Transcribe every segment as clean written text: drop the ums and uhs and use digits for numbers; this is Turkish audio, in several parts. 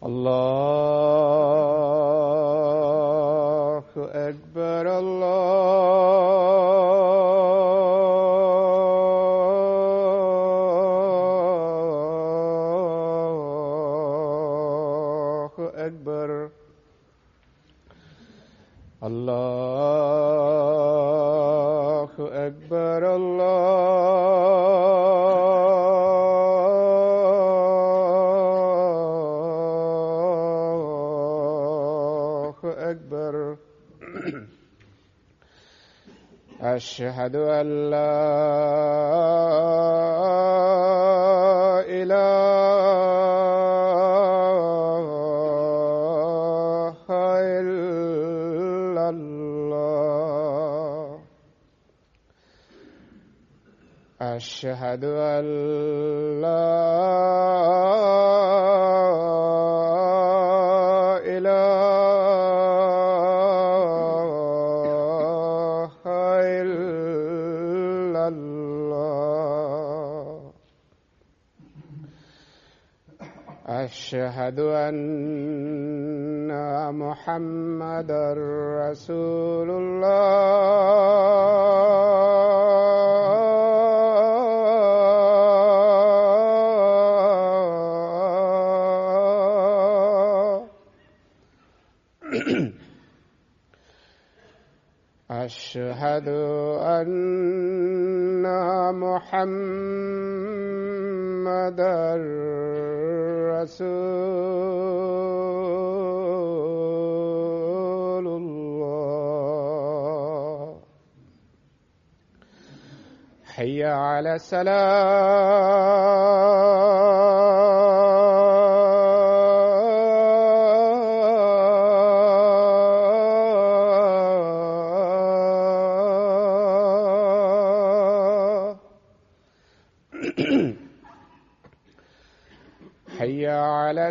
الله أكبر الله أكبر الله أكبر الله أكبر. أشهد أن لا إله إلا الله. أشهد أن لا إله إلا الله. أشهد أن محمدًا رسول الله. أشهد أن محمدًا رسول الله. حي على الصلاة. حي على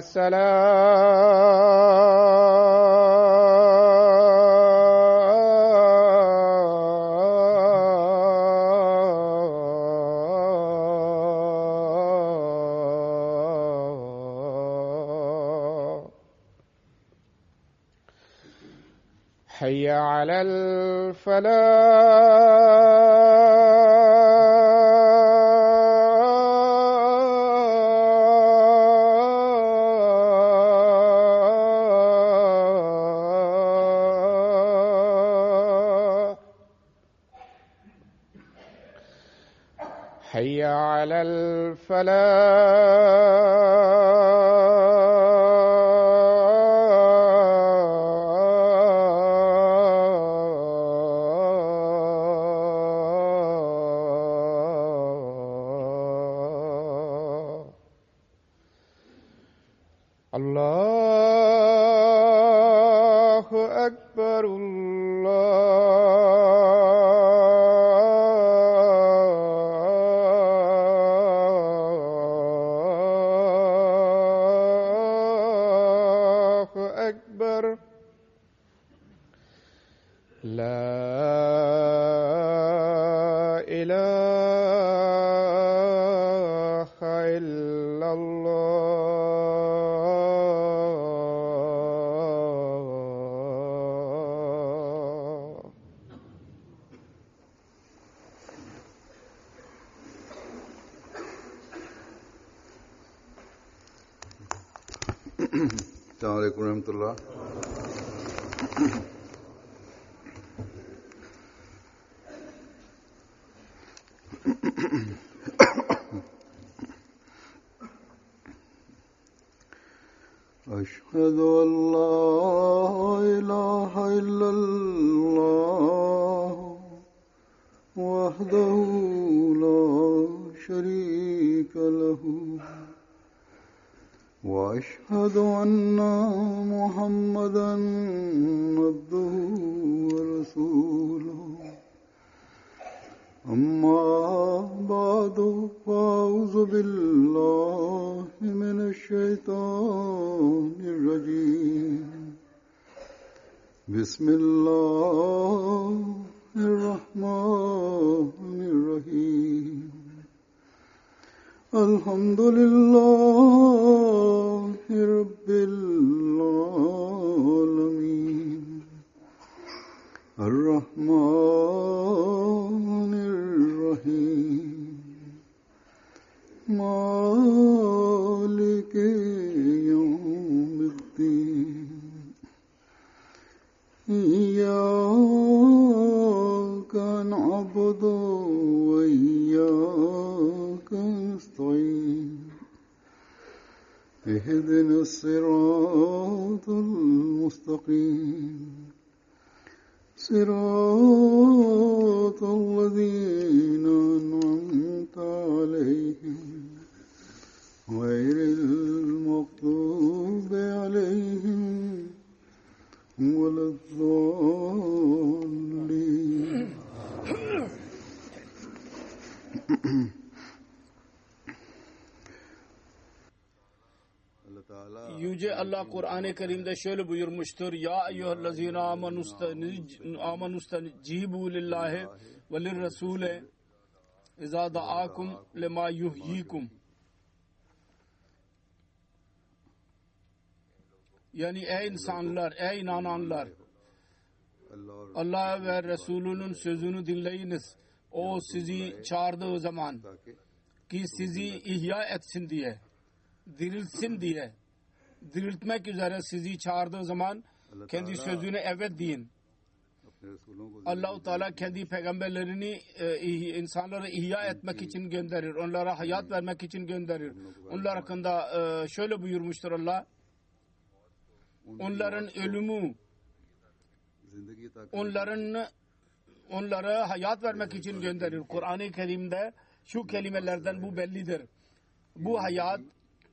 الصلاة. حي على الفلاح. حي على الفلاح. الله أكبر الله أكبر. لا إله إلا الله. السلام عليكم ورحمة الله. أشهد أن لا إله إلا الله وحده لا شريك له وأشهد أن محمدًا عبده ورسوله. أما بعد فأعوذ بالله من الشيطان الرجيم. بسم الله الرحمن الرحيم الحمد لله رب العالمين الرحمن الرحيم مالك يوم الدين إياك نعبد وإياك نستعين اهدنا الصراط المستقيم صراط الذين أنعمت عليهم غير المغضوب عليهم ولا الضالين. Yüce Allah Kur'an-ı Kerim'de şöyle buyurmuştur. Ya eyyühellezine amenustecibu lillahi ve lirresule izâ da'akum lema yuhyikum. Yani ey insanlar, ey inananlar, Allah ve Resulünün sözünü dinleyiniz. O sizi çağırdığı zaman ki sizi ihya etsin diye, diriltsin diye, diriltmek üzere sizi çağırdığı zaman kendi sözüne evet deyin. Allah-u Teala kendi peygamberlerini insanları ihya etmek için gönderir. Onlara hayat vermek için gönderir. Onlar hakkında şöyle buyurmuştur Allah. Onların ölümü onlara hayat vermek için gönderir. Kur'an-ı Kerim'de şu kelimelerden bu bellidir. Bu hayat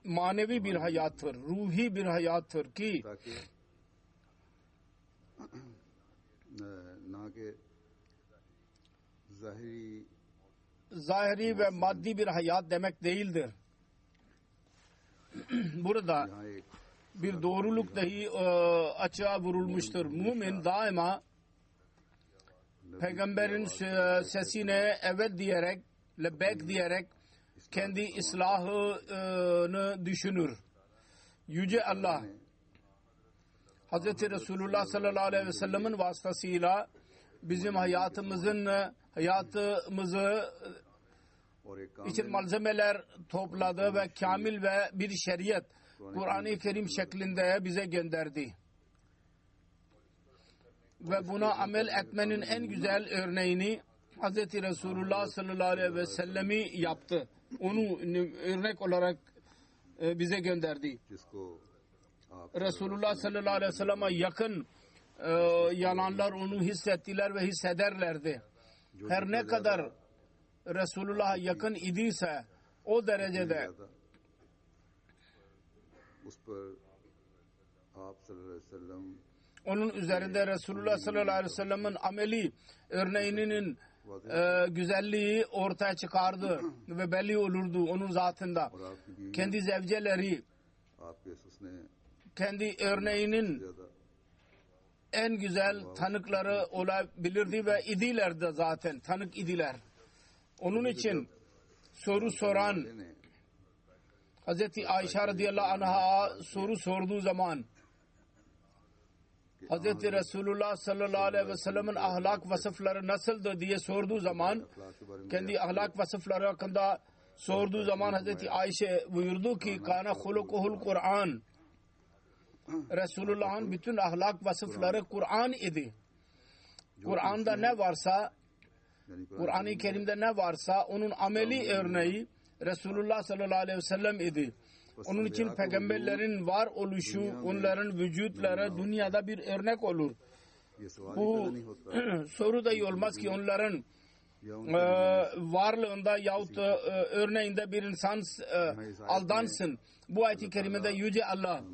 manevi bir hayattır, ruhi bir hayattır ki zahiri ve maddi bir hayat demek değildir. Burada bir doğruluk dahi açığa vurulmuştur. Mümin daima peygamberin sesine evet diyerek, lebbek diyerek kendi islahını düşünür. Yüce Allah Hz. Resulullah sallallahu aleyhi ve sellem'in vasıtasıyla bizim hayatımızı için malzemeler topladı ve kamil ve bir şeriat Kur'an-ı Kerim şeklinde bize gönderdi. Ve buna amel etmenin en güzel örneğini Hz. Resulullah sallallahu aleyhi ve sellem'i yaptı. Onu örnek olarak bize gönderdi. Resulullah sallallahu aleyhi ve sellem'e yakın yananlar onu hissettiler ve hissederlerdi. Her ne kadar Resulullah'a yakın idiyse o derecede onun üzerinde Resulullah sallallahu aleyhi ve sellem'in ameli örneğinin güzelliği ortaya çıkardı ve belli olurdu onun zatında. Kendi zevceleri kendi örneğinin en güzel tanıkları olabilirdi ve idiler de zaten tanık idiler. Onun için soru soran Hz. Ayşe radıyallahu anh'a soru sorduğu zaman Hz. Resulullah sallallahu aleyhi ve sellem'in ahlak vasıfları nasıldı diye sorduğu zaman kendi ahlak vasıfları hakkında sorduğu zaman Hz. Ayşe buyurdu ki kana hulukuhul Kur'an. Resulullah'ın bütün ahlak vasıfları Kur'an idi. Kur'an'da ne varsa, Kur'an-ı Kerim'de ne varsa onun ameli örneği Resulullah sallallahu aleyhi ve sellem idi. Onun için peygamberlerin var oluşu, onların vücutları dünyada bir örnek olur. Bu soru da olmaz ki onların varlığında yahut örneğinde bir insan aldansın. Bu ayet-i kerimede Yüce Allah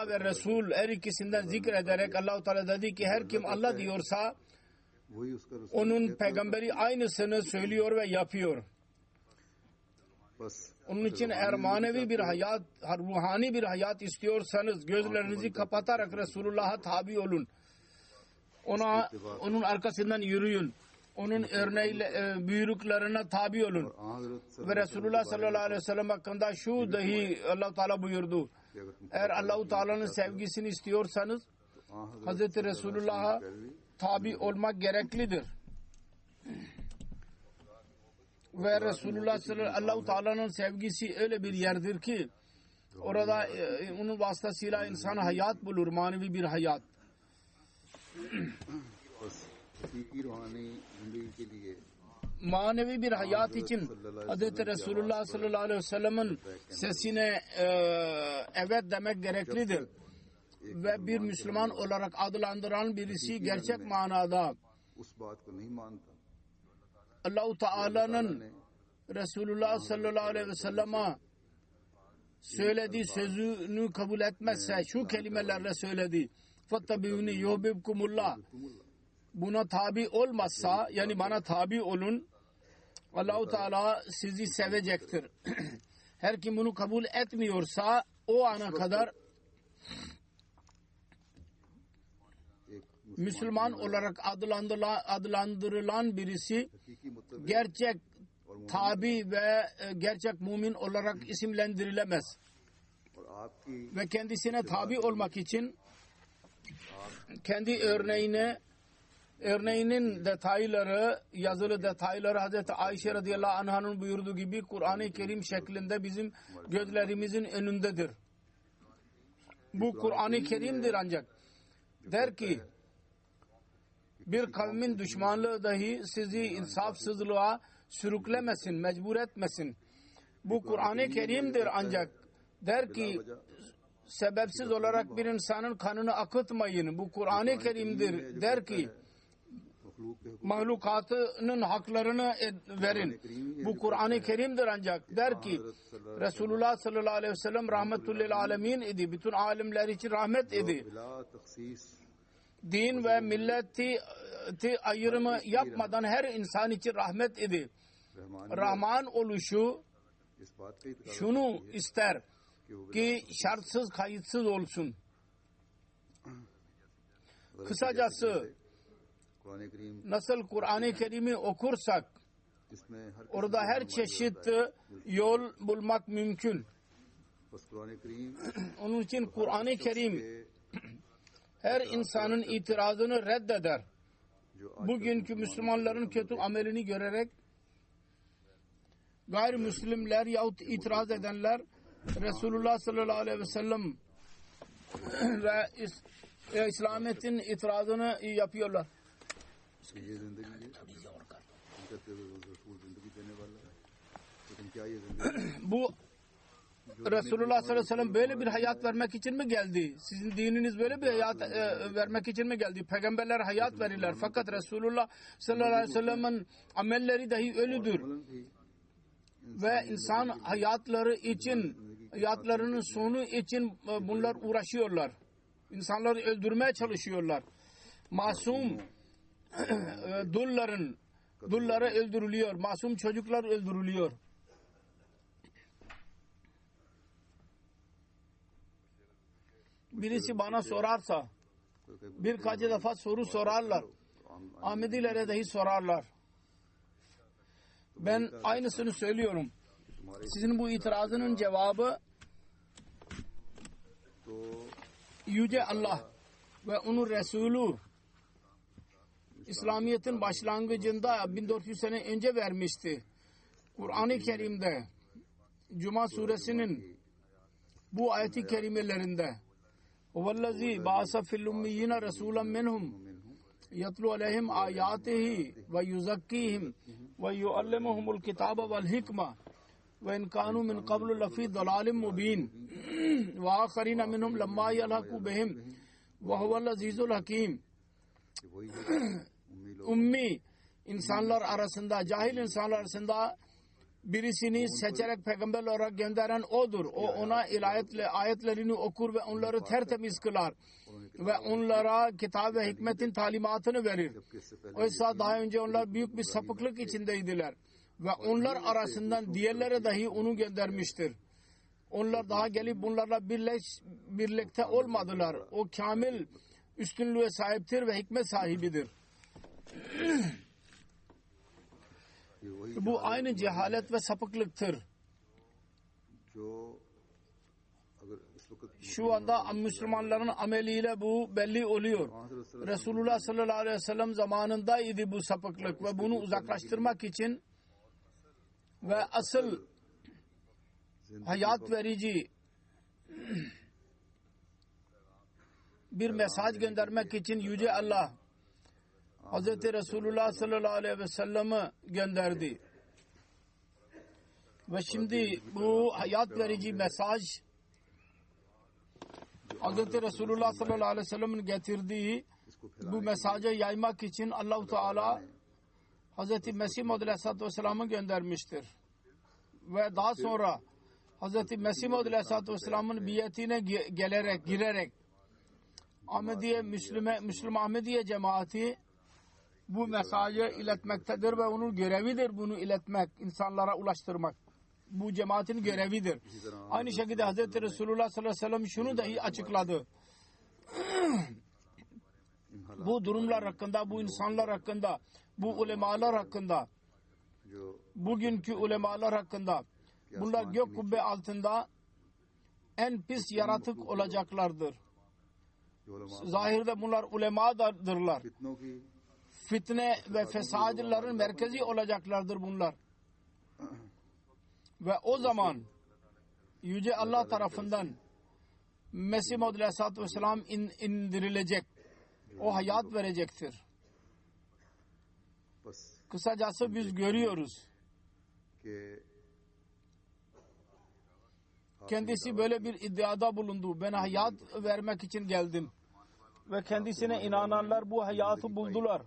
ve Resul her ikisinden zikrederek Allah-u Teala dedi ki her kim Allah diyorsa onun peygamberi aynısını söylüyor ve yapıyor. Onun için eğer manevi bir hayat, ruhani bir hayat istiyorsanız gözlerinizi kapatarak Resulullah'a tabi olun. Onun arkasından yürüyün. Onun örneğiyle buyruklarına tabi olun. Ve Resulullah sallallahu aleyhi ve sellem hakkında şu dahi Allah-u Teala buyurdu. Eğer Allah-u Teala'nın sevgisini istiyorsanız Hazreti Resulullah'a tabi olmak gereklidir. Ve Resulullah sallallahu Allah-u Teala'nın sevgisi öyle bir yerdir ki orada onun vasıtasıyla insan hayat bulur, manevi bir hayat. Manevi bir hayat için Hz. Resulullah sallallahu aleyhi ve sellem'in sesine evet demek gereklidir. Ve bir Müslüman olarak adlandıran birisi gerçek manada Allah-u Teala'nın Resulullah sallallahu aleyhi ve sellem'e söylediği sözünü kabul etmezse, şu kelimelerle söyledi. فَاتَّبِعُونِ يُحْبِبْكُمُ اللّٰهِ Buna tabi olmazsa, yani bana tabi olun, Allah-u Teala sizi sevecektir. Her kim bunu kabul etmiyorsa o ana kadar Müslüman olarak adlandırılan birisi gerçek tabi ve gerçek mümin olarak isimlendirilemez. Ve kendisine tabi olmak için kendi örneğinin detayları, yazılı detayları Hazreti Ayşe radıyallahu anh'ın buyurduğu gibi Kur'an-ı Kerim şeklinde bizim gözlerimizin önündedir. Bu Kur'an-ı Kerim'dir ancak. Der ki bir kavmin düşmanlığı dahi sizi insafsızlığa sürüklemesin, mecbur etmesin. Bu Kur'an-ı Kerim'dir ancak. Der ki sebepsiz olarak bir insanın kanını akıtmayın. Bu Kur'an-ı Kerim'dir. Der ki mahlukatının haklarını verin. Bu Kur'an-ı Kerim'dir ancak. Der ki Resulullah sallallahu aleyhi ve sellem rahmetullil alemin idi. Bütün alimler için rahmet idi. Din ve milleti ayrımı yapmadan her insan için rahmet idi. Rahman oluşu şunu ister ki şartsız kayıtsız olsun. Kısacası nasıl Kur'an-ı Kerim'i okursak orada her çeşit yol bulmak mümkün. Onun için Kur'an-ı Kerim her insanın itirazını reddeder. Bugünkü Müslümanların kötü amelini görerek gayrimüslimler yahut itiraz edenler Resulullah sallallahu aleyhi ve sellem ve İslamiyet'in itirazını yapıyorlar. Bu Resulullah sallallahu aleyhi ve sellem böyle bir hayat vermek için mi geldi? Sizin dininiz böyle bir hayat vermek için mi geldi? Peygamberler hayat verirler. Fakat Resulullah sallallahu aleyhi ve sellem'in amelleri dahi ölüdür. Ve insan hayatlarının sonu için bunlar uğraşıyorlar. İnsanları öldürmeye çalışıyorlar. Masum dulları öldürülüyor. Masum çocuklar öldürülüyor. Birisi bana sorarsa birkaç defa soru sorarlar. Ahmedilere dahi sorarlar. Ben aynısını söylüyorum. Sizin bu itirazının cevabı Yüce Allah ve onun Resulü İslamiyet'in başlangıcında 1400 sene önce vermişti. Kur'an-ı Kerim'de Cuma suresinin bu ayet-i kerimelerinde Huvallazi ba'asa fil ummiyina rasulan minhum yatlu aleyhim ayatihi ve yuzakkihim ve yuallimuhumul kitaba vel hikma ve in kanu min qablu lafi dalalim mubin ve akharina minhum lamma yalhaqu bihim ve huvel azizul hakim. Ummi insanlar arasında, cahil insanlar arasında birisini seçerek peygamber olarak gönderen odur. O ona ayetlerini okur ve onları tertemiz kılar ve onlara kitap ve hikmetin talimatını verir. Oysa daha önce onlar büyük bir sapıklık içindeydiler. ve onlar arasından diğerlere dahi onu göndermiştir. Onlar daha gelip bunlarla birlikte olmadılar. O kamil üstünlüğe sahiptir ve hikmet sahibidir. Bu aynı cehalet ve sapıklıktır. Şu anda Müslümanların ameliyle bu belli oluyor. Resulullah sallallahu aleyhi ve sellem zamanındaydı bu sapıklık ve bunu uzaklaştırmak için ve asıl hayat verici bir mesaj göndermek için Yüce Allah Hz. Resulullah sallallahu aleyhi ve sellem'i gönderdi. Ve şimdi bu hayat verici mesaj Hz. Resulullah sallallahu aleyhi ve sellem'in getirdiği bu mesajı yaymak için Allah-u Teala Hz. Mesih Maud aleyhissalatü vesselam'ı göndermiştir. Ve daha sonra Hz. Mesih Maud aleyhissalatü vesselam'ın biyetine girerek Ahmediye, Müslüman Ahmediye cemaati bu mesajı iletmektedir ve onun görevidir bunu iletmek, insanlara ulaştırmak. Bu cemaatin görevidir. Aynı şekilde Hz. Resulullah sallallahu aleyhi ve sellem şunu dahi açıkladı. Bu durumlar hakkında, bu insanlar hakkında, bu ulemalar hakkında, bugünkü ulemalar hakkında, bunlar gök kubbe altında en pis yaratık olacaklardır. Zahirde bunlar ulemadırlar. Fitne ve fesadların merkezi olacaklardır bunlar. Ve o zaman Yüce Allah tarafından Mesih Maud aleyhissalatü vesselam indirilecek. O hayat verecektir. Kısacası biz görüyoruz. Kendisi böyle bir iddiada bulundu. Ben hayat vermek için geldim. Ve kendisine inananlar bu hayatı buldular.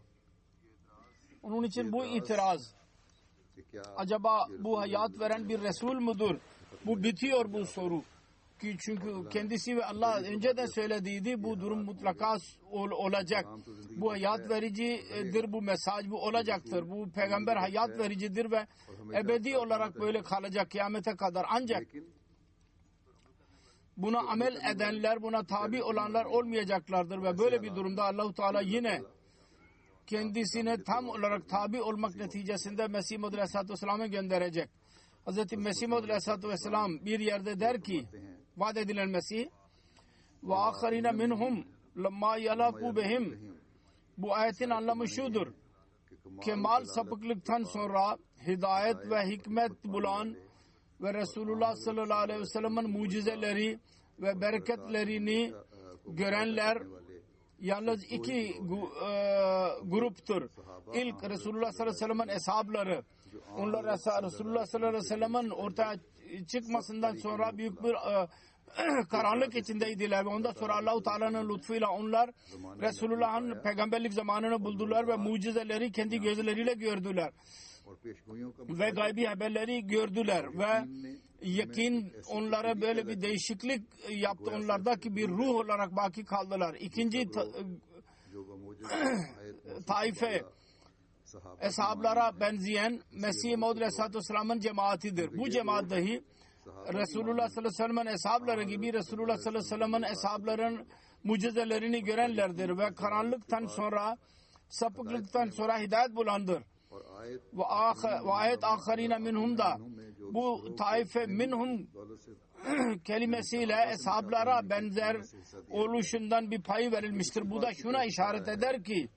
Onun için bu itiraz. Acaba bu hayat veren bir Resul mudur? Bu bitiyor bu soru. Çünkü kendisi ve Allah önceden söylediydi bu durum mutlaka olacak. Bu hayat vericidir, bu mesaj bu olacaktır. Bu peygamber hayat vericidir ve ebedi olarak böyle kalacak kıyamete kadar. Ancak buna amel edenler, buna tabi olanlar olmayacaklardır ve böyle bir durumda Allah-u Teala yine kendisine tam olarak tabi olmak neticesinde Mesih Maud aleyhissalatü vesselam'ı gönderecek. Hz. Mesih Maud aleyhissalatü vesselam bir yerde der ki, vaat edilen Mesih ve akharine minhum lamma yalaku behim. Bu ayetin anlamı şudur: kemal sapıklıktan sonra hidayet ve hikmet bulan ve Resulullah sallallahu aleyhi ve sellem'in mucizeleri ve bereketlerini görenler yalnız iki gruptur. İlk Resulullah sallallahu aleyhi ve sellem'in eshabları. Onlar Resulullah sallallahu aleyhi ve sellem'in ortaya çıkmasından sonra büyük bir karanlık içindeydiler ve ondan sonra Allah-u Teala'nın lütfuyla onlar Resulullah'ın peygamberlik zamanını buldular ve mucizeleri kendi gözleriyle gördüler. Ve gaybi haberleri gördüler ve yakin onlara böyle bir değişiklik yaptı. Onlardaki bir ruh olarak baki kaldılar. İkinci taife eshablara benzeyen Mesih Maud aleyhissalatü vesselam'ın cemaatidir. Bu cemaat dahi Resulullah sallallahu aleyhi ve sellem'in eshabları gibi Resulullah sallallahu aleyhi ve sellem'in eshabların mucizelerini görenlerdir ve karanlıktan sonra, sapıklıktan sonra hidayet bulandır. Ve ayet akharine minhum da bu taife minhum kelimesiyle eshablara benzer oluşundan bir pay verilmiştir. Bu da şuna işaret eder ki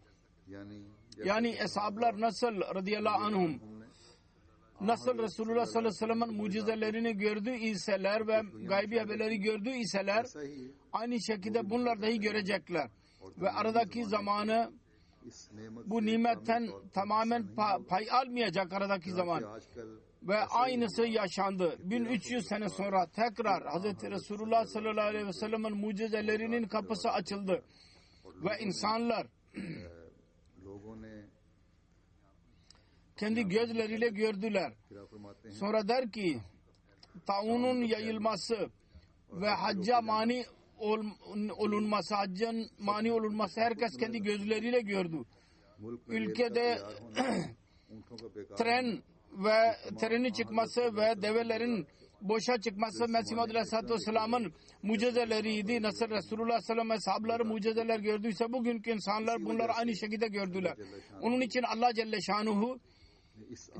yani eshablar nasıl radıyallahu anhum nasıl Resulullah sallallahu aleyhi ve sellem'in mucizelerini gördü iseler ve gaybi haberleri gördü iseler aynı şekilde bunlar dahi görecekler. Ve aradaki zamanı bu nimetten tamamen pay almayacak aradaki zaman. Ve aynısı yaşandı. 1300 sene sonra tekrar Hz. Resulullah sallallahu aleyhi ve sellem'in mucizelerinin kapısı açıldı. Ve insanlar kendi gözleriyle gördüler. Sonra der ki taunun yayılması ve hacca mani olunması, haccın mani olunması herkes kendi gözleriyle gördü. Ülkede tren ve terinin çıkması ve develerin boşa çıkması Mesih Maud Aleyhisselatü Vesselam'ın mucizeleriydi. Nasıl Resulullah sallallahu aleyhi ve sellem ashabları mucizeler gördüyse bugünkü insanlar bunları aynı şekilde gördüler. Onun için Allah Celle Şanuhu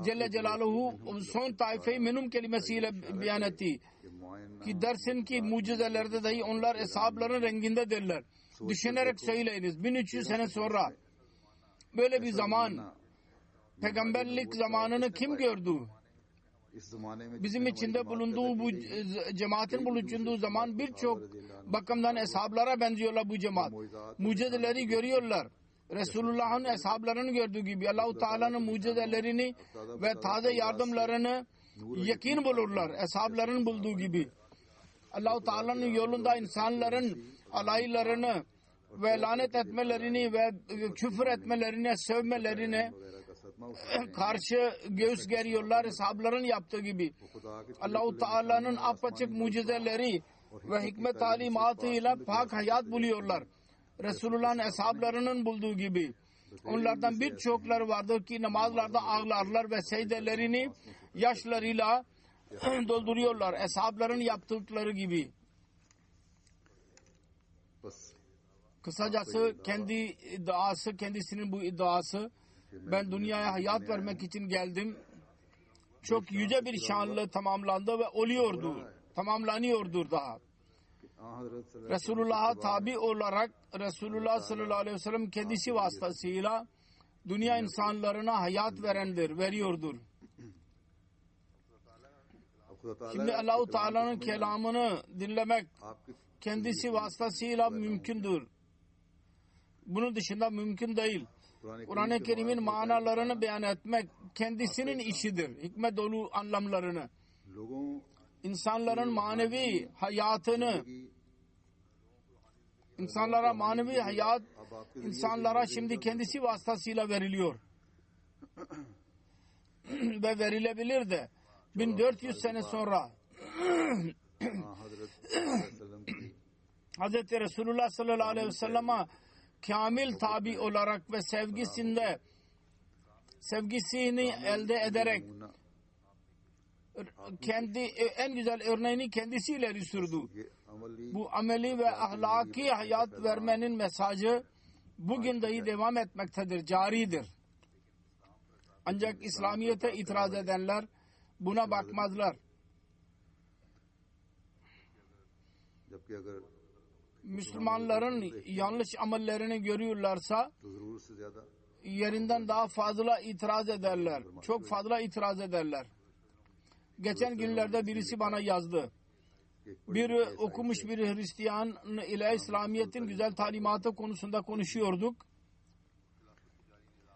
Celle Celaluhu son taife-i menum kelimesiyle beyan etti ki dersin ki mucizelerde dahi onlar eshabların rengindedirler. Düşünerek söyleyiniz, 1300 sene sonra böyle bir zaman, peygamberlik zamanını kim gördü? Bizim içinde bulunduğu bu cemaatin bulunduğu zaman birçok bakımdan eshablara benziyorlar bu cemaat. Mucizeleri görüyorlar. Resulullah'ın eshablarını gördüğü gibi Allah-u Teala'nın mucizelerini ve taze yardımlarını yakin bulurlar. Eshabların bulduğu gibi. Allah-u Teala'nın yolunda insanların alaylarını ve lanet etmelerini ve küfür etmelerine, sövmelerine karşı göğüs geriyorlar eshabların yaptığı gibi. Allah-u Teala'nın apaçık mucizeleri ve hikmet talimatıyla pak hayat buluyorlar. Resulullah'ın eshablarının bulduğu gibi. Onlardan birçokları vardır ki namazlarda ağlarlar ve secdelerini yaşlarıyla dolduruyorlar. Eshabların yaptıkları gibi. Kısacası kendi iddiası, kendisinin bu iddiası, ben dünyaya hayat vermek için geldim. Çok yüce bir şanlı tamamlandı ve oluyordu. Tamamlanıyordur daha. Resulullah'a tabi olarak Resulullah sallallahu aleyhi ve sellem kendisi vasıtasıyla dünya insanlarına hayat verendir, veriyordur. Şimdi Allah-u Teala'nın kelamını dinlemek kendisi vasıtasıyla mümkündür. Bunun dışında mümkün değil. Kur'an-ı Kerim'in manalarını beyan etmek kendisinin işidir. Hikmet dolu anlamlarını. İnsanların manevi hayatını, insanlara manevi hayat, insanlara şimdi kendisi vasıtasıyla veriliyor. Ve verilebilir de 1400 sene sonra Hz. Resulullah sallallahu aleyhi ve sellem'e kamil tabi olarak ve sevgisini elde ederek kendi en güzel örneğini kendisiyle ileri sürdü. Bu ameli ve ahlaki hayat vermenin mesajı bugün dahi devam etmektedir, caridir. Ancak İslamiyet'e itiraz edenler buna bakmazlar. Müslümanların yanlış amellerini görüyorlarsa yerinden daha fazla itiraz ederler. Çok fazla itiraz ederler. Geçen günlerde birisi bana yazdı. Bir okumuş bir Hristiyan ile İslamiyet'in güzel talimatı konusunda konuşuyorduk.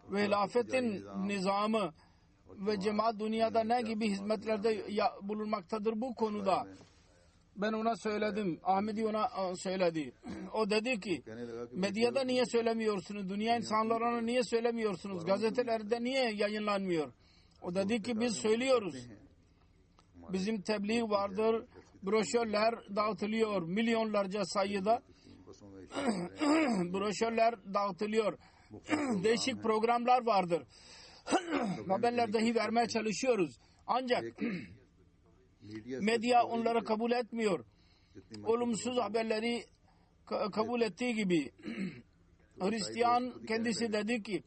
Ve hilafetin nizamı ve cemaat dünyada ne gibi hizmetlerde bulunmaktadır bu konuda. Ben ona söyledim. Ahmedi ona söyledi. O dedi ki medyada niye söylemiyorsunuz? Dünya insanlarına niye söylemiyorsunuz? Gazetelerde niye yayınlanmıyor? O dedi ki biz söylüyoruz. Bizim tebliğ vardır. Broşürler dağıtılıyor. Milyonlarca sayıda broşürler dağıtılıyor. Değişik programlar vardır. Haberler dahi vermeye çalışıyoruz. Ancak medya onları kabul etmiyor. Olumsuz haberleri kabul ettiği gibi Hristiyan kendisi dedi ki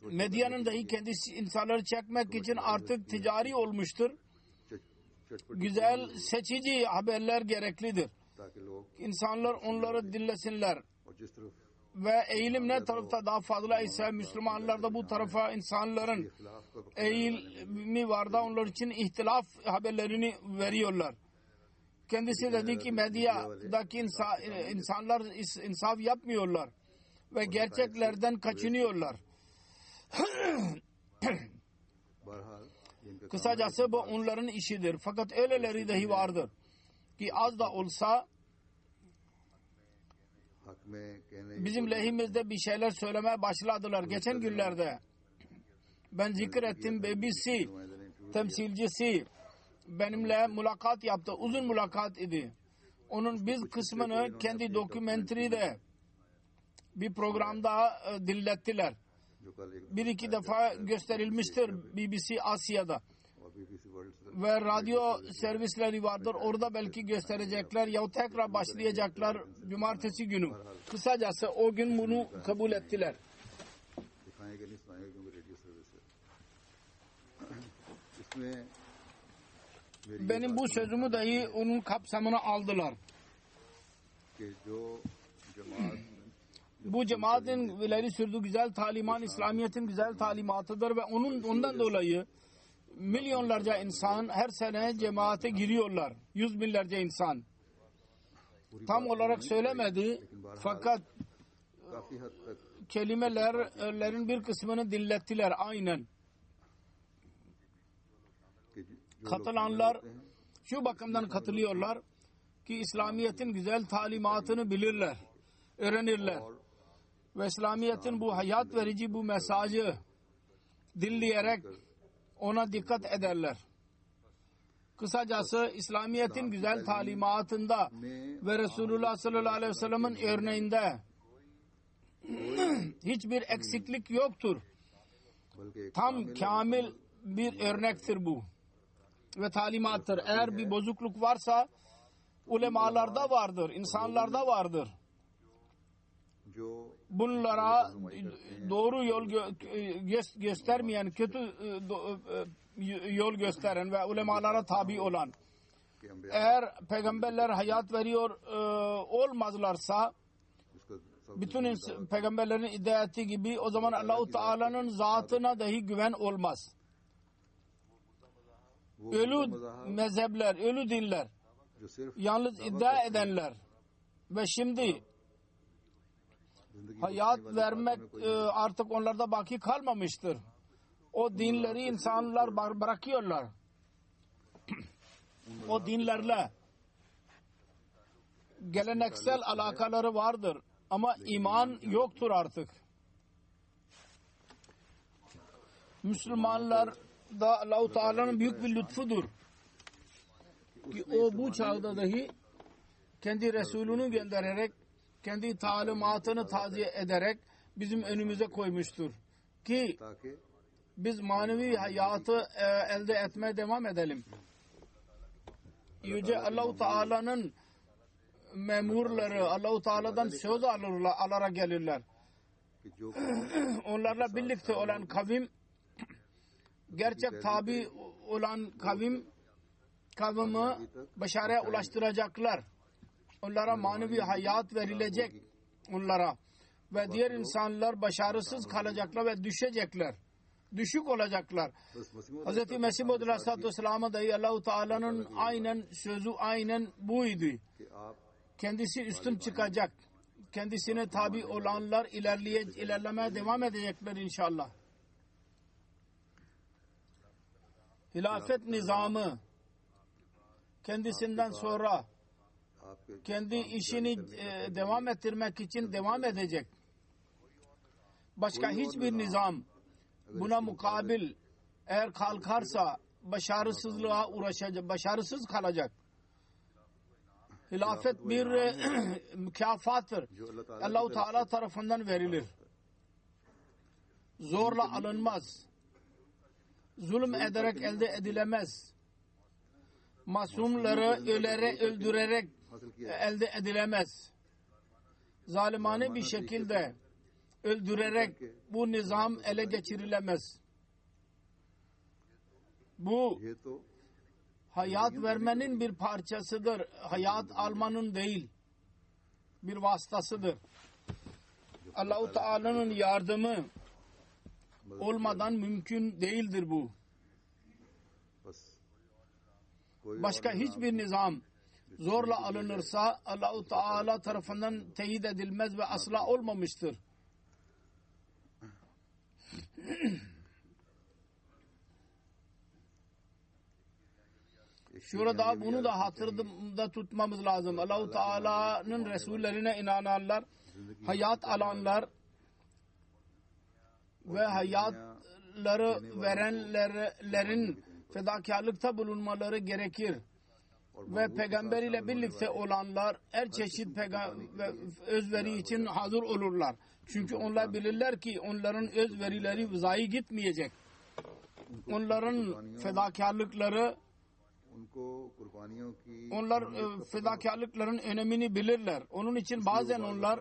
medyanın dahi kendisi insanları çekmek için artık ticari olmuştur. Güzel seçici haberler gereklidir. İnsanlar onları dinlesinler. Ve eğilim ne tarafta daha fazla ise Müslümanlar da bu tarafa insanların eğilimi var da onlar için ihtilaf haberlerini veriyorlar. Kendisi dedi ki medyadaki insanlar insaf yapmıyorlar ve gerçeklerden kaçınıyorlar. Kısacası bu onların işidir. Fakat öyleleri dahi vardır ki az da olsa bizim lehimizde bir şeyler söylemeye başladılar. Geçen günlerde ben zikir ettim, BBC temsilcisi benimle mülakat yaptı. Uzun mülakat idi. Onun biz kısmını kendi dokumenteride bir programda dinlettiler. जो कल एक bir iki defa gösterilmiştir BBC Asya'da. और BBC world Ve radyo servisleri vardır. Orada belki gösterecekler ya tekrar başlayacaklar cumartesi günü. Kısacası o gün bunu kabul ettiler. दिखाएंगे नहीं सुनाएंगे क्योंकि radio service है इसमें मेरी Benim bu sözümü dahi onun kapsamına aldılar. कि जो जमात Bu cemaatin ileri sürdüğü güzel talimat İslamiyet'in güzel talimatıdır ve ondan dolayı milyonlarca insan her sene cemaate giriyorlar. Yüz binlerce insan. Tam olarak söylemedi fakat काफी हद तक kelimelerlerin bir kısmını dinlettiler aynen. कि जो Katılanlar şu bakımdan katılıyorlar ki İslamiyet'in güzel talimatını bilirler, öğrenirler. Ve İslamiyet'in bu hayat verici bu mesajı dinleyerek ona dikkat ederler. Kısacası İslamiyet'in güzel talimatında ve Resulullah sallallahu aleyhi ve sellem'in örneğinde hiçbir eksiklik yoktur. बल्कि एक Tam kamil bir örnektir bu. Ve talimattır. Eğer bir bozukluk varsa ulemalarda vardır, insanlarda vardır. जो Bunlara doğru yol göstermeyen, kötü yol gösteren ve ulemalara tabi olan. कि अम्बिया Eğer peygamberler hayat veriyor olmazlarsa उसका सब bütün peygamberlerin iddia ettiği gibi o zaman Allah-u Teala'nın zatına dahi güven olmaz. वो Ölü mezhepler, ölü dinler, जो सिर्फ yalnız iddia edenler ve şimdi जिंदगी hayat vermek artık onlarda baki kalmamıştır. O dinleri insanlar bırakıyorlar. O dinlerle geleneksel alakaları vardır ama iman yoktur artık. Müslümanlar da Allah-u Teala'nın büyük bir lütfudur ki o bu çağda dahi kendi Resulünü göndererek kendi talimatını taziye ederek bizim önümüze koymuştur ki ताकि biz manevi hayatı elde etmeye devam edelim. Yüce Allah-u Teala'nın memurları Allah-u Teala'dan söz alarak gelirler. कि जो Onlarla birlikte olan kavim, gerçek tabi olan kavimi başarıya ulaştıracaklar. Onlara manevi hayat verilecek onlara. Ve diğer insanlar başarısız kalacaklar ve düşecekler. Düşük olacaklar. बस Hz. Mesih Muhammed Aleyhisselatü Vesselam'a dahi Allah-u Teala'nın aynen sözü aynen buydu. कि आप Kendisi üstün çıkacak. Kendisine tabi olanlar ilerlemeye devam edecekler inşallah. Hilafet nizamı kendisinden sonra आपके kendi işini devam ettirmek için devam edecek. Başka hiçbir nizam buna mukabil eğer kalkarsa başarısızlığa uğraşacak, başarısız kalacak. Hilafet bir mükafattır. Allah-u Teala tarafından verilir. Zorla alınmaz. Zulüm ederek elde edilemez. Masumları öldürerek हासिल किया elde edilemez. Zalimane bir şekilde öldürerek bu nizam ele geçirilemez. Bu ये तो hayat vermenin bir parçasıdır. Hayat almanın değil. Bir vasıtasıdır. Allah-u Teala'nın yardımı olmadan mümkün değildir bu. बस कोई Başka hiçbir nizam zorla alınırsa Allah-u Teala tarafından teyit edilmez ve asla olmamıştır. Şurada bunu da hatırda tutmamız lazım. Allah-u Teala'nın Resullerine inananlar, hayat alanlar ve hayatları verenlerin fedakarlıkta bulunmaları gerekir. ve peygamber ile birlikte olanlar her çeşit özveri için hazır olurlar. Çünkü onlar bilirler ki onların özverileri zayi gitmeyecek. Onların fedakarlıkları, onlar fedakarlıkların önemini bilirler. Onun için bazen onlar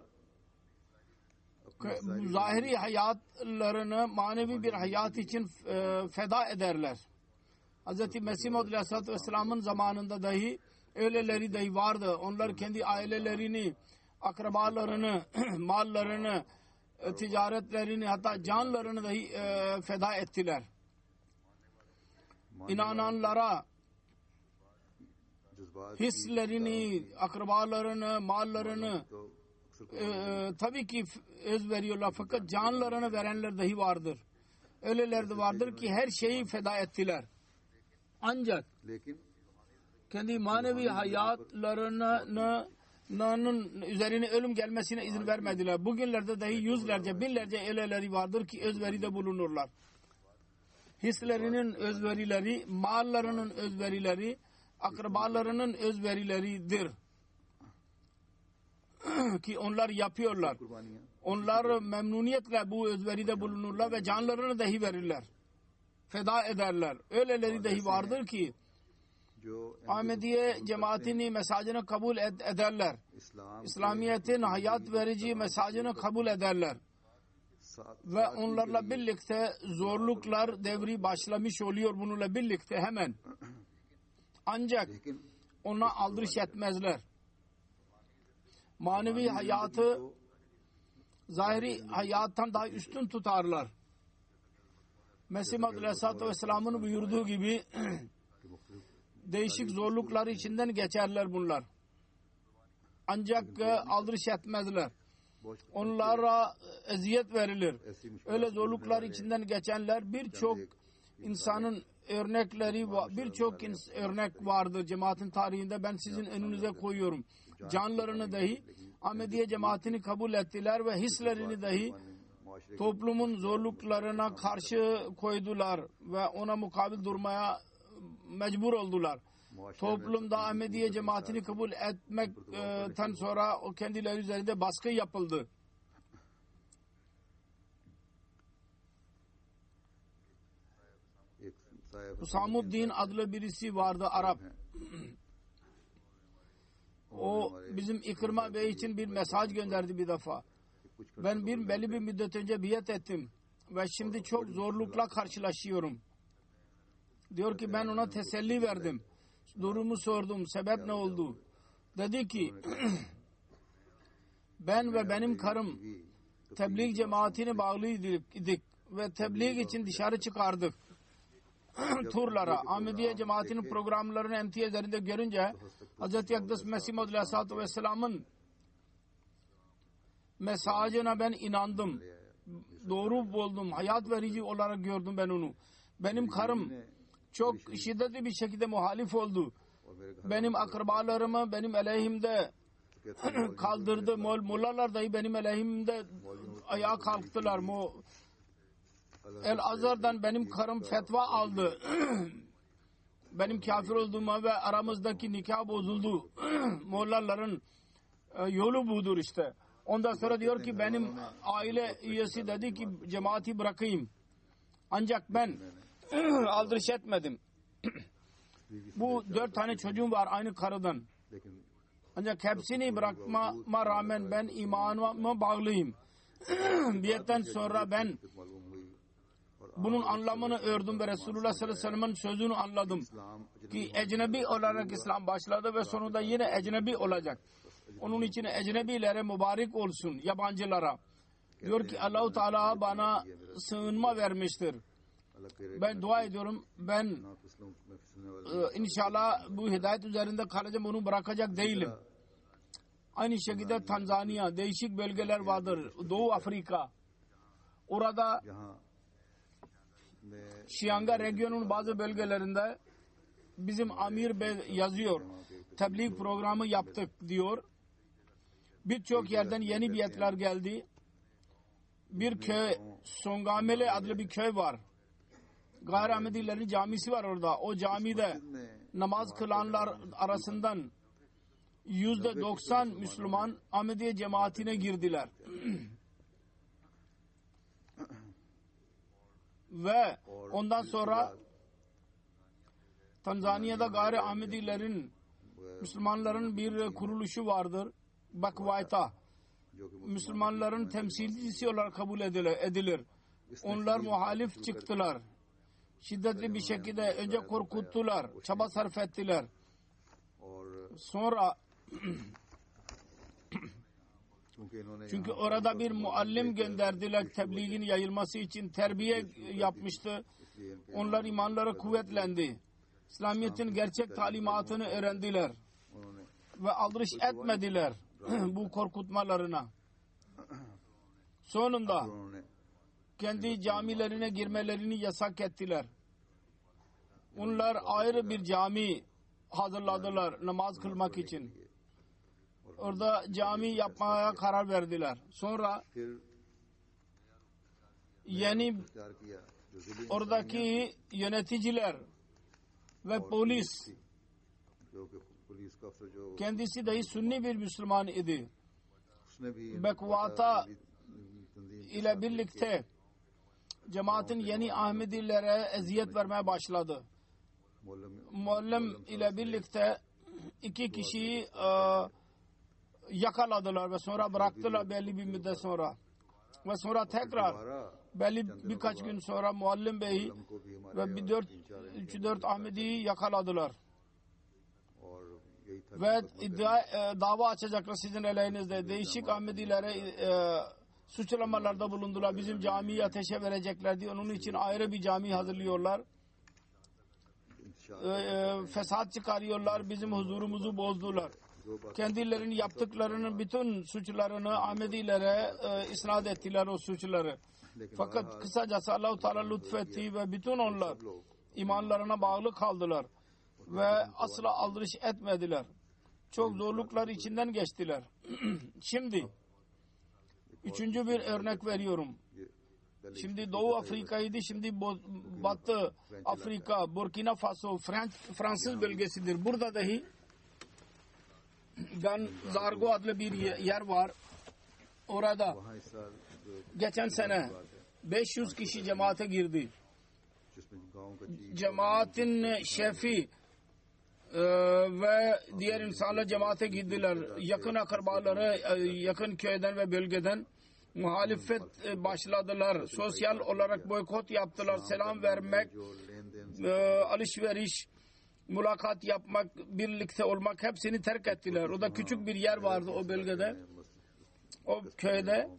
zahiri hayatlarını manevi bir hayat için feda ederler. Hz. Mesih Maud Aleyhisselatü Vesselam'ın zamanında dahi öyleleri dahi vardı. Onlar kendi ailelerini, akrabalarını, mallarını, ticaretlerini, hatta canlarını dahi feda ettiler. İnananlara hislerini, akrabalarını, mallarını tabii ki öz veriyorlar, fakat canlarını verenler dahi vardır. Öyleler de vardır ki her şeyi feda ettiler. Ancak kendi manevi hayatlarının üzerine ölüm gelmesine izin vermediler. Bugünlerde dahi yüzlerce, binlerce öyleleri vardır ki özveride bulunurlar. Hislerinin özverileri, mallarının özverileri, akrabalarının özverileridir. Ki onlar yapıyorlar. Onlar memnuniyetle bu özveride bulunurlar ve canlarını dahi verirler. Feda ederler. Öyleleri dahi vardır ki Ahmediye cemaatini mesajını kabul ederler. İslamiyet'in hayat verici mesajını kabul ederler. Ve onlarla birlikte zorluklar devri başlamış oluyor bununla birlikte hemen. Ancak ona aldırış etmezler. Manevi hayatı zahiri hayattan daha üstün tutarlar. Mesih Maud Aleyhisselatü Vesselam'ın buyurduğu gibi değişik zorluklar içinden geçerler bunlar. Ancak aldırış etmezler. Onlara eziyet verilir. Öyle zorluklar içinden geçenler birçok insanın örnekleri, birçok örnek vardır cemaatin tarihinde. Ben sizin önünüze koyuyorum. Canlarını dahi Ahmediye cemaatini kabul ettiler ve hislerini dahi toplumun zorluklarına karşı koydular ve ona mukabil durmaya mecbur oldular. Toplumda Ahmediye cemaatini kabul etmekten sonra o kendileri üzerinde baskı yapıldı. Husamuddin adlı birisi vardı, Arap. O bizim İkrima Bey için bir mesaj gönderdi bir defa. Ben belli bir müddet önce biat ettim ve şimdi çok zorlukla karşılaşıyorum. Diyor ki ben ona teselli verdim. Durumu sordum. Sebep ne oldu? Dedi ki ben ve benim karım tebliğ cemaatine bağlıydık ve tebliğ için dışarı çıkardık. Turlara. Ahmediye cemaatinin programlarını MTA üzerinde görünce Hz. Akdas Mesih Maud Aleyhisselatü Vesselam'ın mesajına ben inandım. Doğru buldum. Hayat verici olarak gördüm ben onu. Benim karım çok şiddetli bir şekilde muhalif oldu. Benim akrabalarımı benim aleyhimde kaldırdı. Mollalar dahi benim aleyhimde ayağa kalktılar. El Azhar'dan benim karım fetva aldı. Benim kafir olduğuma ve aramızdaki nikah bozuldu. Mollaların yolu budur işte. Ondan sonra diyor ki benim aile üyesi dedi ki cemaati bırakayım. Ancak ben aldırış etmedim. Bu 4 tane çocuğum var aynı karıdan. Ancak hepsini bırakmama rağmen ben imanıma bağlıyım. Biyetten sonra ben bunun anlamını öğrendim ve Resulullah sallallahu aleyhi ve sellem'in sözünü anladım. Ki ecnebi olarak İslam başladı ve sonunda yine ecnebi olacak. Onun için ecnebilere mübarek olsun, yabancılara. Diyor ki Allah-u Teala bana sığınma vermiştir. Ben dua ediyorum. Ben inşallah bu hidayet üzerinde kalacağım. Onu bırakacak değilim. Aynı şekilde Tanzanya, değişik bölgeler vardır. Doğu Afrika. Orada Şianga regionun bazı bölgelerinde bizim Amir Bey yazıyor. Tebliğ programı yaptık diyor. Birçok yerden yeni biatlar geldi. Bir köy, Songamele adlı bir köy var. Gayri Ahmedilerin camisi var orada. O camide namaz kılanlar arasından %90 Müslüman Ahmediye cemaatine girdiler. Ve ondan sonra Tanzanya'da gayri Ahmedilerin, Müslümanların bir kuruluşu vardır. Bakvaita. Müslümanların temsilcisi olarak kabul edilir. Onlar muhalif çıktılar. Şiddetli bir şekilde önce korkuttular, çaba sarf ettiler. Sonra çünkü orada bir muallim gönderdiler tebliğin yayılması için, terbiye yapmıştı. Onlar imanları kuvvetlendi. İslamiyet'in gerçek talimatını öğrendiler ve aldırış etmediler bu korkutmalarına. Sonunda kendi camilerine girmelerini yasak ettiler. Onlar ayrı bir cami hazırladılar namaz kılmak için. Orada cami yapmaya karar verdiler. Sonra yeni oradaki yöneticiler ve polis, kendisi dahi Sünni bir Müslüman idi. Bekvata ile birlikte cemaatin yeni Ahmedilere eziyet vermeye başladı. Muallim ile birlikte iki kişiyi yakaladılar ve sonra bıraktılar belli bir müddet sonra. Ve sonra tekrar belli birkaç gün sonra Muallim Bey'i ve 3-4 Ahmedi'yi yakaladılar. Ve dava açacaklar sizin aleyhinizde. Değişik Ahmedilere suçlamalarda bulundular. Bizim camiyi ateşe vereceklerdi. Onun için ayrı bir cami hazırlıyorlar. Fesat çıkarıyorlar. Bizim huzurumuzu bozdular. Kendilerinin yaptıklarının bütün suçlarını Ahmedilere isnat ettiler, o suçları. Fakat kısacası Allah-u Teala lütfetti ve bütün onlar imanlarına bağlı kaldılar ve asla aldırış etmediler. Çok zorluklar içinden geçtiler. Şimdi üçüncü bir örnek veriyorum. Şimdi Doğu Afrika'ydı, şimdi Batı Afrika, Burkina Faso, Fransız bölgesidir. Burada dahi Zargo adlı bir yer var. Orada geçen sene 500 kişi cemaate girdi. Cemaatin şefi ve diğer insanlar cemaate girdiler. Yakın akrabaları, yakın köyden ve bölgeden muhalefet başladılar. Sosyal olarak boykot yaptılar. Selam vermek, alışveriş, mülakat yapmak, birlikte olmak hepsini terk ettiler. O da küçük bir yer vardı o bölgede. O köyde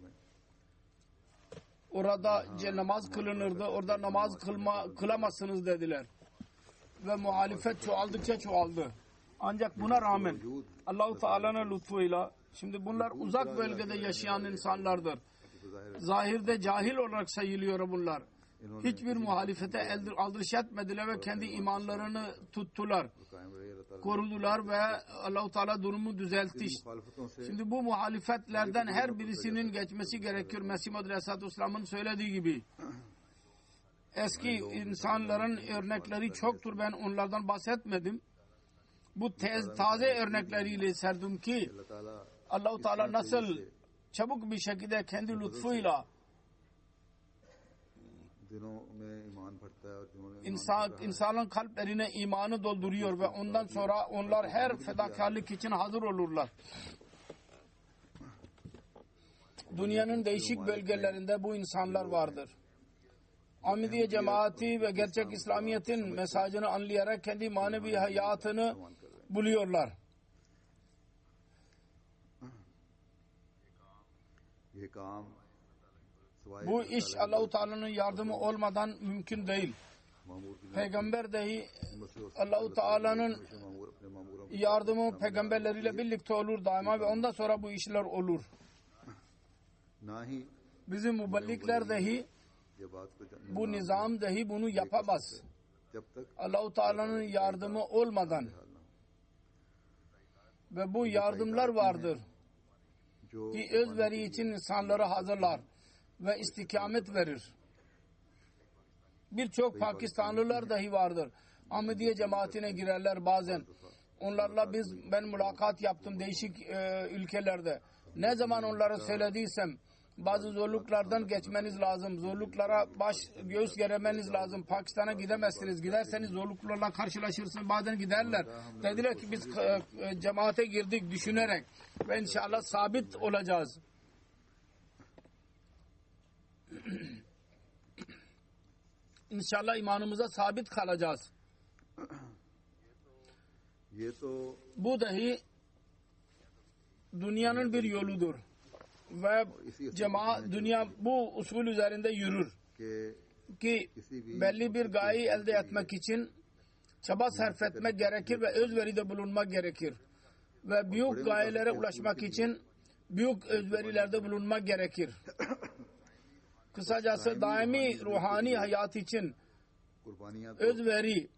orada namaz kılınırdı. Orada namaz kılamazsınız dediler. Ve muhalefet çoğaldıkça çoğaldı. Ancak buna rağmen Allah-u Teala'nın lütfuyla şimdi bunlar uzak bölgede yaşayan insanlardır. Zahirde cahil olarak sayılıyor bunlar. Hiçbir muhalefete aldırış etmediler ve kendi imanlarını tuttular. Korudular ve Allah-u Teala durumu düzeltti. Şimdi bu muhalefetlerden her birisinin geçmesi gerekiyor. Mesih Muhammed Aleyhisselatü Vesselam'ın söylediği gibi. Eski insanların örnekleri çoktur. Ben onlardan bahsetmedim. Bu taze örnekleriyle serdim ki Allah-u Teala nasıl çabuk bir şekilde kendi lütfuyla insanın kalplerine imanı dolduruyor ve ondan sonra onlar her fedakarlık için hazır olurlar. Dünyanın değişik bölgelerinde bu insanlar vardır. Ahmediye cemaati ve gerçek İslamiyet'in mesajını anlayarak kendi manevi hayatını buluyorlar. Bu iş Allah-u Teala'nın yardımı olmadan mümkün değil. Peygamber dahi Allah-u Teala'nın yardımı peygamberleriyle birlikte olur daima ve ondan sonra bu işler olur. Bizim mübellikler dahi bu nizam dahi bunu yapamaz. Allah-u Teala'nın yardımı olmadan ve bu yardımlar vardır ki özveri için insanları hazırlar ve istikamet verir. Birçok Pakistanlılar dahi vardır. Ahmediye cemaatine girerler bazen. Onlarla ben mülakat yaptım değişik ülkelerde. Ne zaman onlara söylediysem bazı zorluklardan geçmeniz lazım. Zorluklara göğüs geremeniz lazım. Pakistan'a gidemezsiniz. Giderseniz zorluklarla karşılaşırsınız. Bazen giderler. Dediler ki biz cemaate girdik düşünerek ve inşallah sabit olacağız. İnşallah imanımıza sabit kalacağız. Bu dahi dünyanın bir yoludur. Ve dünya bu usul üzerinde yürür. Ki belli bir gayeyi elde etmek için çaba sarf etmek gerekir ve özveride bulunmak gerekir. Ve büyük gayelere ulaşmak için büyük özverilerde bulunmak gerekir. Kısacası daimi ruhani hayat için özveri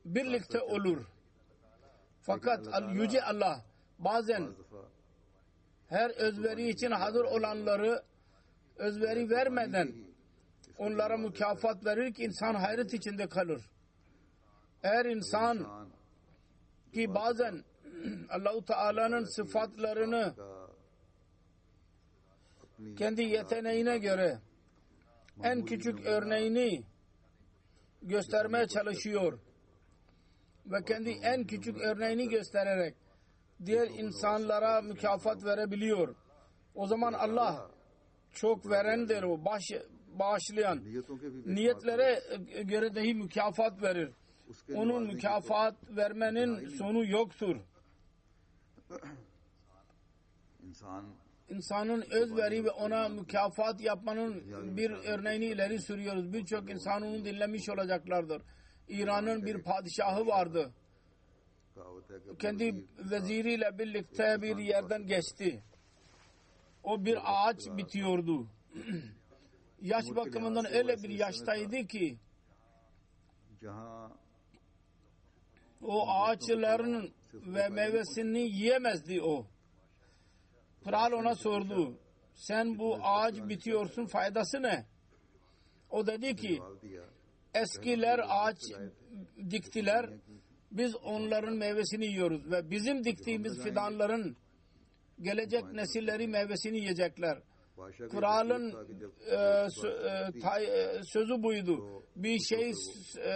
birlikte olur. Fakat Yüce Allah bazen her özveri için hazır olanları özveri vermeden onlara mükafat verir ki insan hayret içinde kalır. Eğer insan ki bazen Allah-u Teala'nın sıfatlarını kendi yeteneğine göre en küçük örneğini göstermeye çalışıyor ve kendi en küçük örneğini göstererek diğer insanlara mükafat verebiliyor. O zaman Allah çok verendir, o bağışlayan. Niyetlere göre dahi mükafat verir. Onun mükafat vermenin sonu yoktur. İnsanın özveri ve ona mükafat yapmanın bir örneğini ileri sürüyoruz. Birçok insan onu dinlemiş olacaklardır. İran'ın bir padişahı vardı. Kendi veziriyle birlikte bir yerden geçti. O bir ağaç bitiyordu. Yaş bakımından öyle bir yaştaydı ki o ağaçların ve meyvesini yiyemezdi o. Kral ona sordu. Sen bu ağaç bitiyorsun, faydası ne? O dedi ki eskiler ağaç diktiler. Biz onların meyvesini yiyoruz ve bizim diktiğimiz fidanların gelecek nesilleri meyvesini yiyecekler. Kralın sözü buydu. Bir şey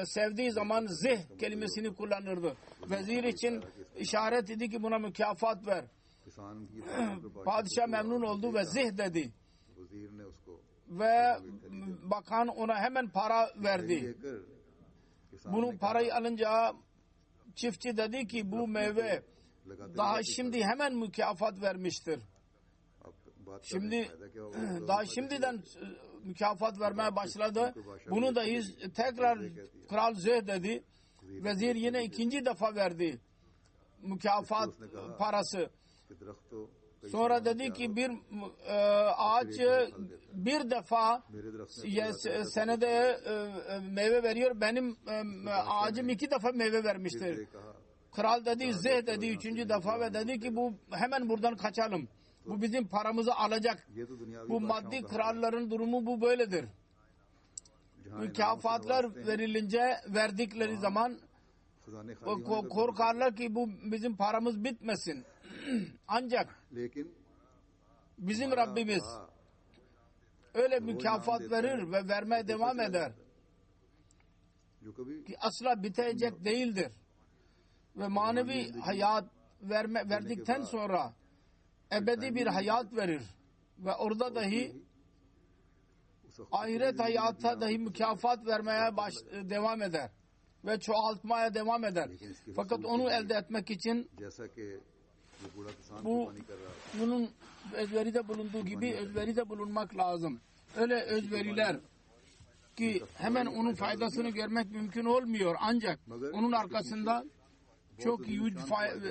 sevdiği zaman zih kelimesini kullanırdı. Vezir için işaret idi ki buna mükafat ver. Padişah memnun oldu ve zih dedi. Ve bakan ona hemen para verdi. Bunu parayı alınca çiftçi dedi ki bu meyve daha şimdi hemen mükafat vermiştir. Şimdi daha şimdiden mükafat vermeye başladı. Bunu da tekrar kral zeh dedi. Vezir yine ikinci defa verdi mükafat parası. Sonra dedi ki bir ağaç bir defa senede meyve veriyor. Benim ağacım 2 defa meyve vermiştir. Kral dedi zeh dedi 3. defa ve dedi ki bu hemen buradan kaçalım. Bu bizim paramızı alacak. Bu maddi kralların durumu bu böyledir. Mükafatlar verdikleri zaman korkarlar ki bu bizim paramız bitmesin. Ancak bizim Rabbimiz öyle mükafat verir ve vermeye devam eder ki asla bitecek değildir. Ve manevi hayat verdikten sonra ebedi bir hayat verir. Ve orada dahi ahiret hayata dahi mükafat vermeye devam eder. Ve çoğaltmaya devam eder. Fakat onu elde etmek için bunun özveride bulunduğu gibi özveride bulunmak lazım. Öyle özveriler ki hemen onun faydasını görmek mümkün olmuyor. Ancak onun arkasında çok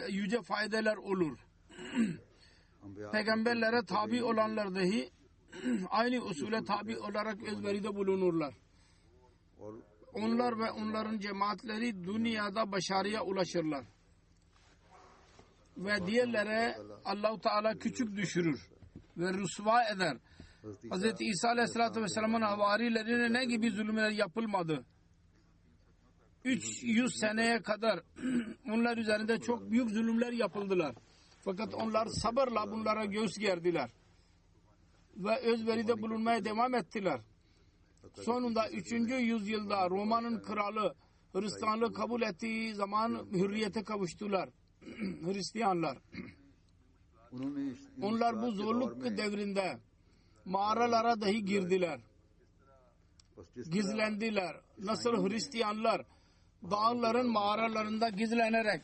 yüce faydeler olur. Peygamberlere tabi olanlar dahi aynı usule tabi olarak özveride bulunurlar. Onlar ve onların cemaatleri dünyada başarıya ulaşırlar. Ve diğerlere Allah-u Teala küçük düşürür ve rüsva eder. Hz. İsa Aleyhisselatü Vesselam'ın havarilerine ne gibi zulümler yapılmadı? 300 seneye kadar onlar üzerinde çok büyük zulümler yapıldılar. Fakat onlar sabırla bunlara göğüs gerdiler. Ve özveride bulunmaya devam ettiler. Sonunda 3. yüzyılda Roma'nın kralı Hristiyanlığı kabul ettiği zaman hürriyete kavuştular. Hristiyanlar. Onlar bu zorluk devrinde mağaralara dahi girdiler. Gizlendiler. Nasıl Hristiyanlar dağların mağaralarında gizlenerek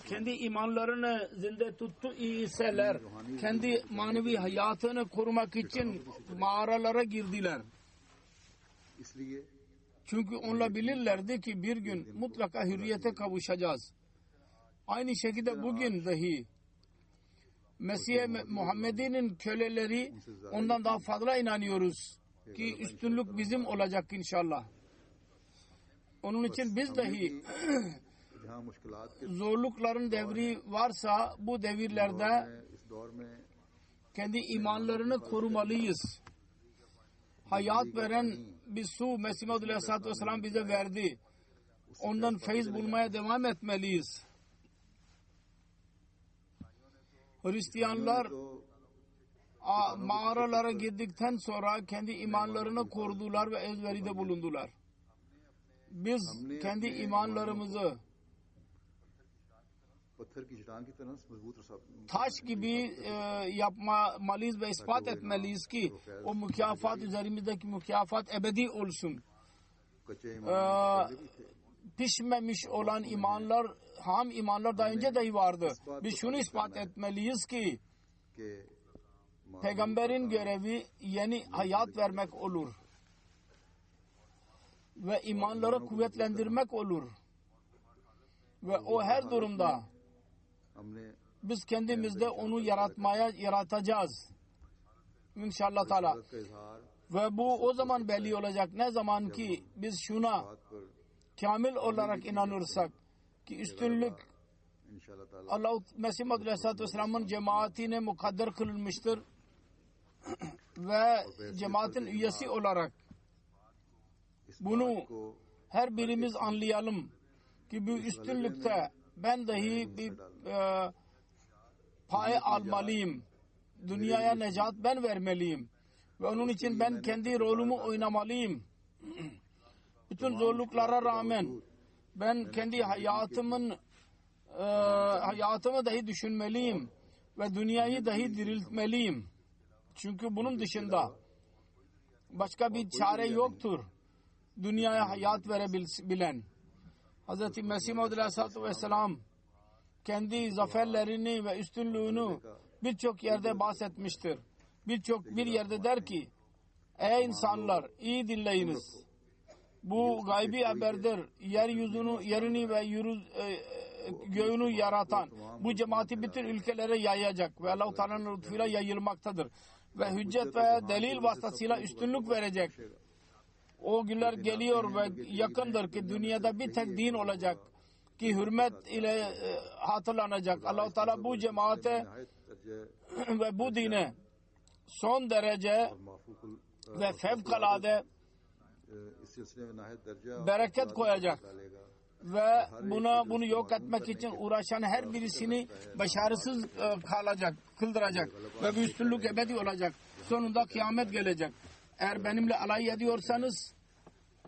kendi imanlarını zinde tuttu iseler, kendi manevi hayatını korumak için mağaralara girdiler. Çünkü onlar bilirlerdi ki bir gün mutlaka hürriyete kavuşacağız. Aynı şekilde bugün dahi Mesih Muhammed'in köleleri ondan daha fazla inanıyoruz ki üstünlük bizim olacak inşallah. Onun için biz dahi zorlukların devri varsa bu devirlerde kendi imanlarını korumalıyız. Hayat veren bir su Mesih Maud Aleyhisselatü Vesselam bize verdi. Ondan feyiz bulmaya devam etmeliyiz. Hristiyanlar mağaralara girdikten sonra kendi imanlarını korudular ve özveride bulundular. Biz kendi imanlarımızı taş gibi yapmalıyız ve ispat etmeliyiz ki o mükafat üzerimizdeki mükafat ebedi olsun. Pişmemiş olan imanlar, ham imanlar daha önce dahi vardı. Biz şunu ispat etmeliyiz ki peygamberin görevi yeni hayat vermek olur ve imanları kuvvetlendirmek olur ve o her durumda biz kendimizde onu yaratacağız İnşallah Teala. Ve bu o zaman belli olacak. Ne zaman ki biz şuna kamil olarak inanırsak ki üstünlük Allah Mesih Maud Aleyhisselatü Vesselam'ın cemaatine mukadder kılınmıştır ve cemaatin üyesi olarak bunu her birimiz anlayalım ki bu üstünlükte ben dahi bir pay almalıyım. Dünyaya necat ben vermeliyim. Ve onun için ben kendi rolümü oynamalıyım. Bütün zorluklara rağmen ben kendi hayatımı dahi düşünmeliyim. Ve dünyayı dahi diriltmeliyim. Çünkü bunun dışında başka bir çare yoktur. Dünyaya hayat verebilen. Hz. Mesih Maud Aleyhisselatü Vesselam kendi zaferlerini ve üstünlüğünü birçok yerde bahsetmiştir. Bir yerde der ki ey insanlar iyi dinleyiniz. Bu gaybi haberdir. Yerini ve göğünü yaratan bu cemaati bütün ülkelere yayacak ve Allah-u Teala'nın lütfuyla yayılmaktadır. Ve hüccet ve delil vasıtasıyla üstünlük verecek. O günler geliyor ve yakındır ki dünyada bir tek din olacak ki hürmet ile hatırlanacak. Allah-u Teala bu cemaate ve bu dine son derece ve fevkalade bereket koyacak ve bunu yok etmek için uğraşan her birisini başarısız kıldıracak ve bir üstünlük ebedi olacak. Sonunda kıyamet gelecek. Eğer benimle alay ediyorsanız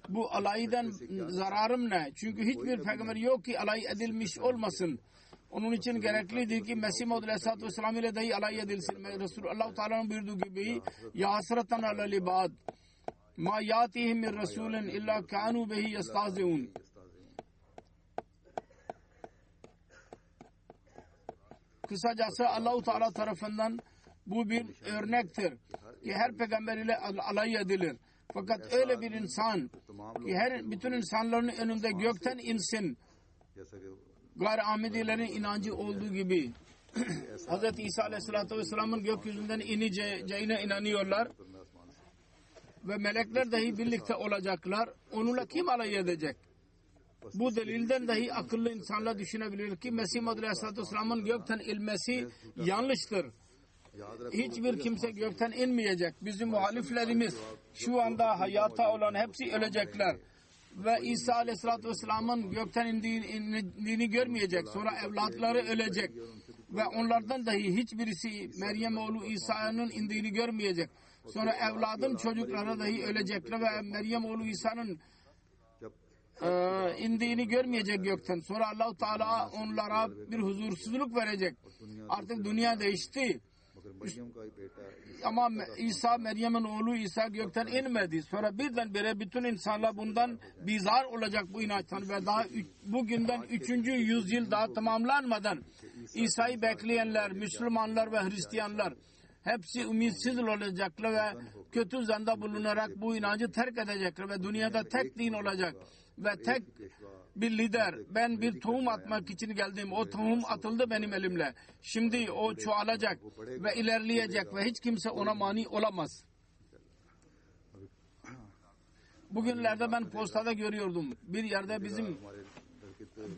bu alaydan zararım ne? Çünkü hiçbir peygamber yok ki alay edilmiş olmasın. Onun için gereklidir ki Mesih Maud Aleyhisselatü Vesselam ile dahi alay edilsin. Allah-u Teala'nın buyurduğu gibi ya hasratan alel ibad ma yatihim min rasulin illa kanu bihi yestahziun. Kısacası Allah-u Teala tarafından bu bir örnektir ki her peygamber ile alay edilir. Fakat öyle bir insan ki bütün insanların önünde gökten insin. Gayri-Ahmedilerin inancı olduğu gibi Hz. İsa Aleyhisselatü Vesselam'ın gökyüzünden ineceğine inanıyorlar. Ve melekler dahi birlikte olacaklar. Onunla kim alay edecek? Bu delilden dahi akıllı insanlar düşünebilir ki Mesih Maud Aleyhisselatü Vesselam'ın gökten inmesi yanlıştır. Hiçbir kimse gökten inmeyecek. Bizim muhaliflerimiz şu anda hayata olan hepsi ölecekler. ve İsa Aleyhisselatü Vesselam'ın gökten indiğini görmeyecek. Sonra evlatları ölecek ve onlardan dahi hiçbirisi Meryem oğlu İsa'nın indiğini görmeyecek. Sonra evladın çocukları dahi ölecekler ve Meryem oğlu İsa'nın indiğini görmeyecek gökten. Sonra Allah-u Teala onlara bir huzursuzluk verecek. Artık dünya değişti. Ama İsa, Meryem'in oğlu İsa gökten inmedi. Sonra birdenbire bütün insanlar bundan bizar olacak bu inançtan ve daha bugünden 3. yüzyıl daha tamamlanmadan İsa'yı bekleyenler, Müslümanlar ve Hristiyanlar hepsi ümitsiz olacaklar ve kötü zanda bulunarak bu inancı terk edecekler ve dünyada tek din olacak ve tek bir lider. Ben bir tohum atmak için geldim. O tohum atıldı benim elimle. Şimdi o çoğalacak ve ilerleyecek ve hiç kimse ona mani olamaz. Bugünlerde ben postada görüyordum. Bir yerde bizim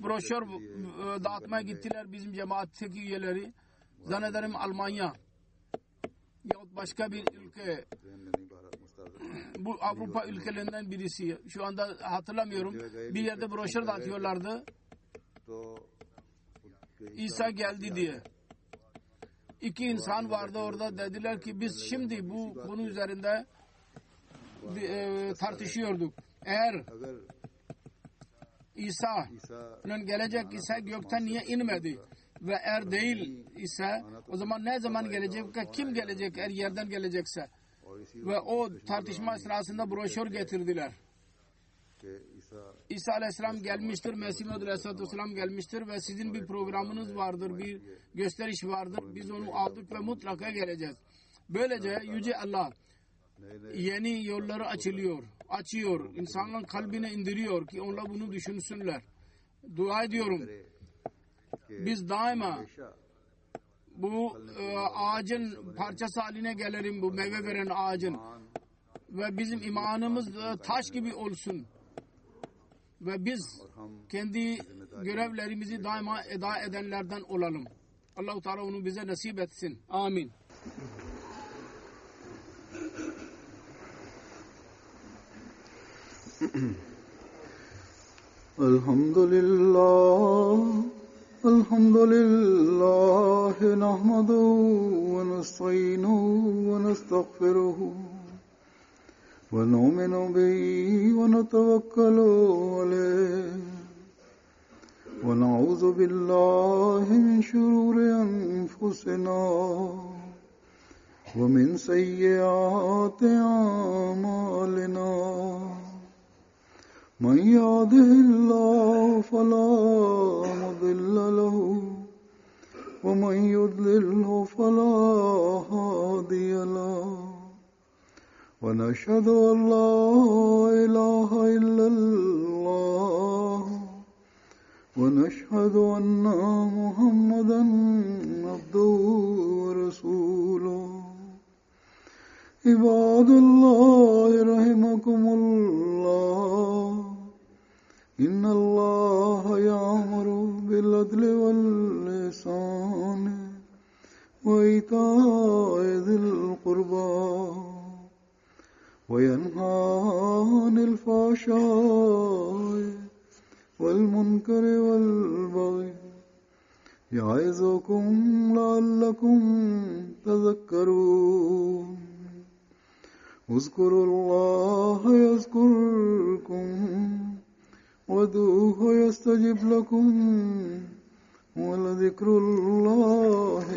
broşür dağıtmaya gittiler bizim cemaatteki üyeleri. Zannederim Almanya yahut başka bir ülke. Bu Avrupa ülkelerinden birisi. Şu anda hatırlamıyorum. Bir yerde broşür dağıtıyorlardı. İsa geldi diye. 2 insan vardı orada. Dediler ki biz şimdi bu konu üzerinde tartışıyorduk. Eğer İsa'nın gelecek ise gökten niye inmedi? Ve eğer değil ise o zaman ne zaman gelecek? Kim gelecek eğer yerden gelecekse? Ve o tartışma sırasında broşür getirdiler. İsa Aleyhisselam gelmiştir, Mesih Muhammed Aleyhisselatü Vesselam gelmiştir ve sizin bir programınız vardır, bir gösteriş vardır. Biz onu aldık ve mutlaka geleceğiz. Böylece Yüce Allah yeni yolları açıyor. İnsanların kalbine indiriyor ki onlar bunu düşünsünler. Dua ediyorum. Biz daima bu ağacın parçası haline gelelim, bu meyve veren ağacın. Ve bizim imanımız taş gibi olsun. Ve biz kendi görevlerimizi daima eda edenlerden olalım. Allah-u Teala onu bize nasip etsin. Amin. Elhamdülillah nahmaduhu ve nestainuhu ve nestağfiruhu ve nu'minu bihi ve netevekkalu aleyh ve na'udzu billahi min şururi enfusina ve min seyyiati a'malina. من يهده الله فلا مضل له ومن يضلله فلا هادي له ونشهد أن لا إله إلا الله ونشهد أن محمدا عبده ورسوله. عباد الله رحمكم الله إن الله يأمر بالعدل والإحسان وإيتاء ذي القربى وينهى عن الفحشاء والمنكر والبغي يعظكم لعلكم تذكرون. اذكروا الله يذكركم وادعوه يستجب لكم ولذكر الله